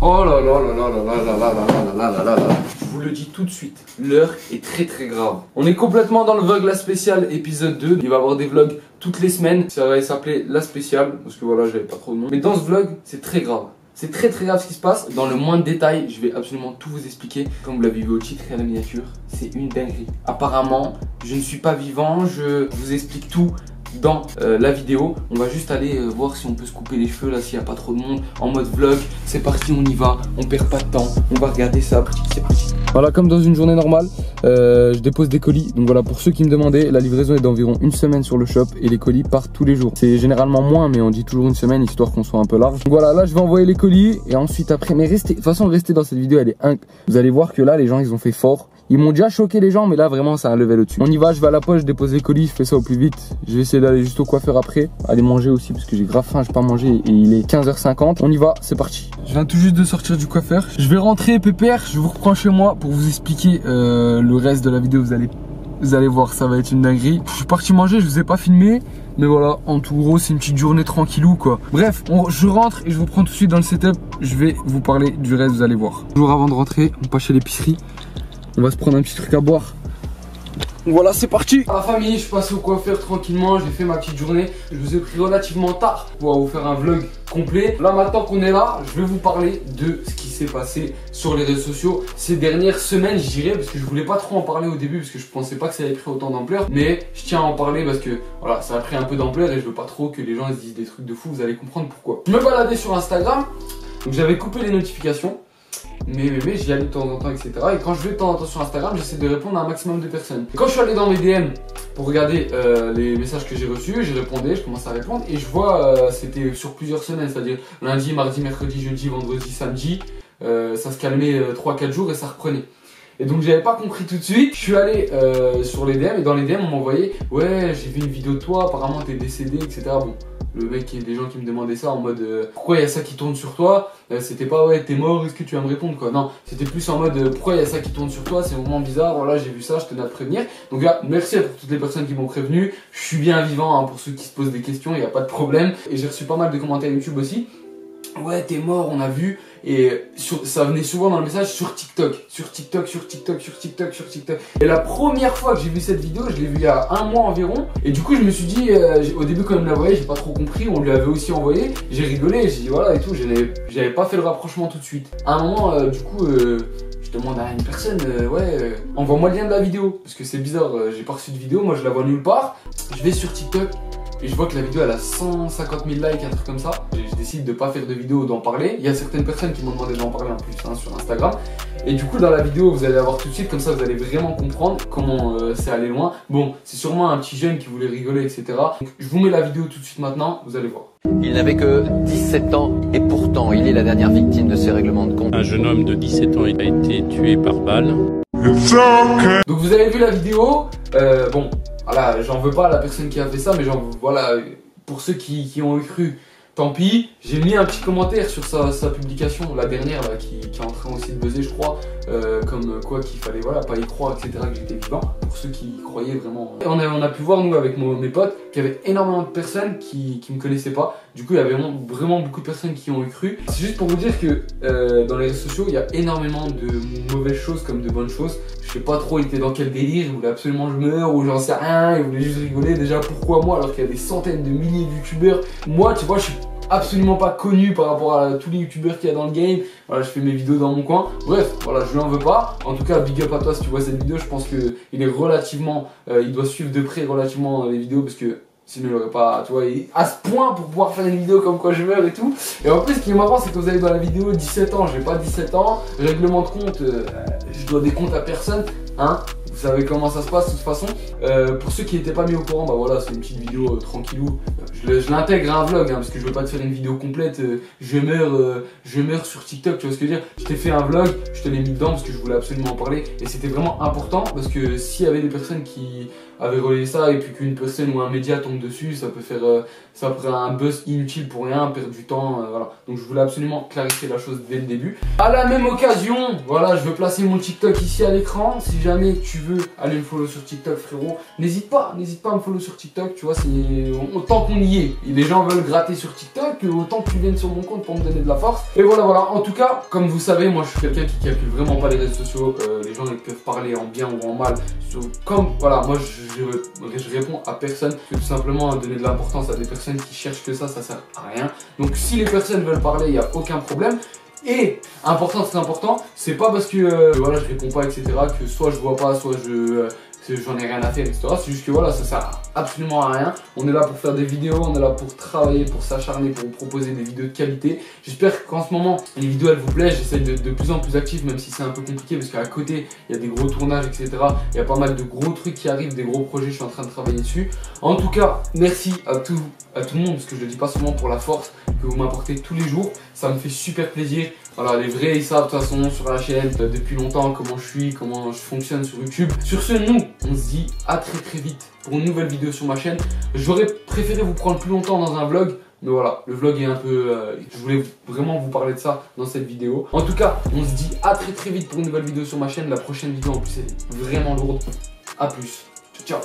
Oh là là là là là là là là là là là là là. Je vous le dis tout de suite, l'heure est très très grave. On est complètement dans le vlog La Spéciale épisode 2. Il va y avoir des vlogs toutes les semaines. Ça va s'appeler La Spéciale parce que voilà, j'avais pas trop de nom. Mais dans ce vlog, c'est très grave. C'est très très grave ce qui se passe. Dans le moindre détail, je vais absolument tout vous expliquer. Comme vous l'avez vu au titre et à la miniature, c'est une dinguerie. Apparemment, je ne suis pas vivant. Je vous explique tout dans la vidéo. On va juste aller voir si on peut se couper les cheveux là, s'il n'y a pas trop de monde, en mode vlog. C'est parti, on y va, on perd pas de temps, on va regarder ça petit à petit. Voilà, comme dans une journée normale, je dépose des colis. Donc voilà, pour ceux qui me demandaient, la livraison est d'environ une semaine sur le shop et les colis partent tous les jours. C'est généralement moins, mais on dit toujours une semaine histoire qu'on soit un peu large. Donc voilà, là je vais envoyer les colis et ensuite après, mais restez, de toute façon restez dans cette vidéo, elle est vous allez voir que là les gens ils ont fait fort. Ils m'ont déjà choqué les gens, mais là vraiment c'est un level au-dessus. On y va, je vais à la poche, je dépose les colis, je fais ça au plus vite. Je vais essayer d'aller juste au coiffeur après, aller manger aussi parce que j'ai grave faim, j'ai pas mangé et il est 15h50. On y va, c'est parti. Je viens tout juste de sortir du coiffeur. Je vais rentrer pépère, je vous reprends chez moi pour vous expliquer le reste de la vidéo. Vous allez voir, ça va être une dinguerie. Je suis parti manger, je vous ai pas filmé. Mais voilà, en tout gros, c'est une petite journée tranquillou quoi. Bref, je rentre et je vous prends tout de suite dans le setup. Je vais vous parler du reste, vous allez voir. Toujours avant de rentrer, on passe chez l'épicerie. On va se prendre un petit truc à boire. Voilà, c'est parti. La famille, je passe au coiffeur tranquillement. J'ai fait ma petite journée. Je vous ai pris relativement tard pour vous faire un vlog complet. Là, maintenant qu'on est là, je vais vous parler de ce qui s'est passé sur les réseaux sociaux ces dernières semaines, je dirais, parce que je voulais pas trop en parler au début parce que je pensais pas que ça avait pris autant d'ampleur. Mais je tiens à en parler parce que voilà, ça a pris un peu d'ampleur et je veux pas trop que les gens se disent des trucs de fou. Vous allez comprendre pourquoi. Je me baladais sur Instagram, donc j'avais coupé les notifications. Mais j'y allais de temps en temps, etc. Et quand je vais de temps en temps sur Instagram, j'essaie de répondre à un maximum de personnes. Et quand je suis allé dans mes DM pour regarder les messages que j'ai reçus, j'ai répondu, je commence à répondre et je vois, c'était sur plusieurs semaines, c'est-à-dire lundi, mardi, mercredi, jeudi, vendredi, samedi, ça se calmait 3-4 jours et ça reprenait. Et donc j'avais pas compris tout de suite. Je suis allé sur les DM et dans les DM on m'envoyait ouais, j'ai vu une vidéo de toi, apparemment t'es décédé, etc. Bon, le mec, il y a des gens qui me demandaient ça en mode pourquoi il y a ça qui tourne sur toi. C'était pas ouais, t'es mort, est-ce que tu vas me répondre quoi. Non, c'était plus en mode pourquoi il y a ça qui tourne sur toi, c'est vraiment bizarre. Voilà, j'ai vu ça, je tenais à te prévenir. Donc là, merci à toutes les personnes qui m'ont prévenu. Je suis bien vivant hein, pour ceux qui se posent des questions, il n'y a pas de problème. Et j'ai reçu pas mal de commentaires YouTube aussi. Ouais, t'es mort, on a vu. Et ça venait souvent dans le message sur TikTok. Et la première fois que j'ai vu cette vidéo, je l'ai vue il y a un mois environ. Et du coup, je me suis dit, au début, quand on me l'a envoyé, j'ai pas trop compris. On lui avait aussi envoyé. J'ai rigolé, j'ai dit voilà et tout. J'avais pas fait le rapprochement tout de suite. À un moment, du coup, je demande à une personne, envoie-moi le lien de la vidéo. Parce que c'est bizarre, j'ai pas reçu de vidéo, moi je la vois nulle part. Je vais sur TikTok. Et je vois que la vidéo elle a 150 000 likes, un truc comme ça. Je décide de pas faire de vidéo, d'en parler. Il y a certaines personnes qui m'ont demandé d'en parler en plus hein, sur Instagram. Et du coup dans la vidéo vous allez avoir tout de suite, comme ça vous allez vraiment comprendre comment c'est allé loin. Bon, c'est sûrement un petit jeune qui voulait rigoler, etc. Donc je vous mets la vidéo tout de suite maintenant, vous allez voir. Il n'avait que 17 ans et pourtant il est la dernière victime de ces règlements de compte. Un jeune homme de 17 ans il a été tué par balle. Donc vous avez vu la vidéo, bon... Voilà, j'en veux pas à la personne qui a fait ça, mais voilà, pour ceux qui ont cru, tant pis. J'ai mis un petit commentaire sur sa publication, la dernière, là, qui est en train aussi de buzzer, je crois, comme quoi qu'il fallait voilà, pas y croire, etc., que j'étais vivant, pour ceux qui y croyaient vraiment. Et on a pu voir, nous, avec mes potes, qu'il y avait énormément de personnes qui me connaissaient pas. Du coup, il y avait vraiment beaucoup de personnes qui ont cru. C'est juste pour vous dire que dans les réseaux sociaux, il y a énormément de mauvaises choses comme de bonnes choses. Je sais pas trop, il était dans quel délire, il voulait absolument que je meure ou j'en sais rien, il voulait juste rigoler. Déjà, pourquoi moi alors qu'il y a des centaines de milliers de youtubeurs? Moi, tu vois, je suis absolument pas connu par rapport à tous les youtubeurs qu'il y a dans le game. Voilà, je fais mes vidéos dans mon coin. Bref, voilà, je lui en veux pas. En tout cas, big up à toi si tu vois cette vidéo. Je pense que il est relativement, il doit suivre de près relativement les vidéos parce que sinon il aurait pas, tu vois, à ce point pour pouvoir faire une vidéo comme quoi je meurs et tout. Et en plus, ce qui est marrant, c'est que vous avez dans la vidéo 17 ans, j'ai pas 17 ans, règlement de compte, je dois des comptes à personne, hein. Vous savez comment ça se passe de toute façon. Pour ceux qui n'étaient pas mis au courant, bah voilà, c'est une petite vidéo tranquillou. Je l'intègre à un vlog hein, parce que je veux pas te faire une vidéo complète. Je meurs sur TikTok, tu vois ce que je veux dire. Je t'ai fait un vlog, je te l'ai mis dedans parce que je voulais absolument en parler. Et c'était vraiment important parce que s'il y avait des personnes qui avait relayé ça et puis qu'une personne ou un média tombe dessus, ça peut faire un buzz inutile pour rien, perdre du temps, voilà. Donc je voulais absolument clarifier la chose dès le début. À la même occasion, voilà, je veux placer mon TikTok ici à l'écran. Si jamais tu veux aller me follow sur TikTok, frérot, n'hésite pas à me follow sur TikTok, tu vois, autant qu'on y est. Et les gens veulent gratter sur TikTok, autant que tu viennes sur mon compte pour me donner de la force. Et voilà, en tout cas, comme vous savez, moi je suis quelqu'un qui calcule vraiment pas les réseaux sociaux. Les gens ils peuvent parler en bien ou en mal. Voilà, moi je réponds à personne. Je veux tout simplement donner de l'importance à des personnes qui cherchent que ça sert à rien. Donc si les personnes veulent parler, il n'y a aucun problème. Et c'est important, c'est pas parce que voilà, je réponds pas, etc., que soit je vois pas, soit j'en ai rien à faire, etc. C'est juste que voilà, ça sert absolument à rien. On est là pour faire des vidéos, on est là pour travailler, pour s'acharner, pour vous proposer des vidéos de qualité. J'espère qu'en ce moment, les vidéos elles vous plaisent. J'essaie de plus en plus actif, même si c'est un peu compliqué parce qu'à côté, il y a des gros tournages, etc. Il y a pas mal de gros trucs qui arrivent, des gros projets, je suis en train de travailler dessus. En tout cas, merci à tout le monde, parce que je le dis pas seulement pour la force que vous m'apportez tous les jours. Ça me fait super plaisir. Voilà, les vrais ils savent de toute façon sur la chaîne depuis longtemps comment je suis, comment je fonctionne sur YouTube. Sur ce, nous, on se dit à très vite pour une nouvelle vidéo sur ma chaîne. J'aurais préféré vous prendre plus longtemps dans un vlog, mais voilà, le vlog est un peu... je voulais vraiment vous parler de ça dans cette vidéo. En tout cas, on se dit à très vite pour une nouvelle vidéo sur ma chaîne. La prochaine vidéo en plus elle est vraiment lourde. A plus. Ciao.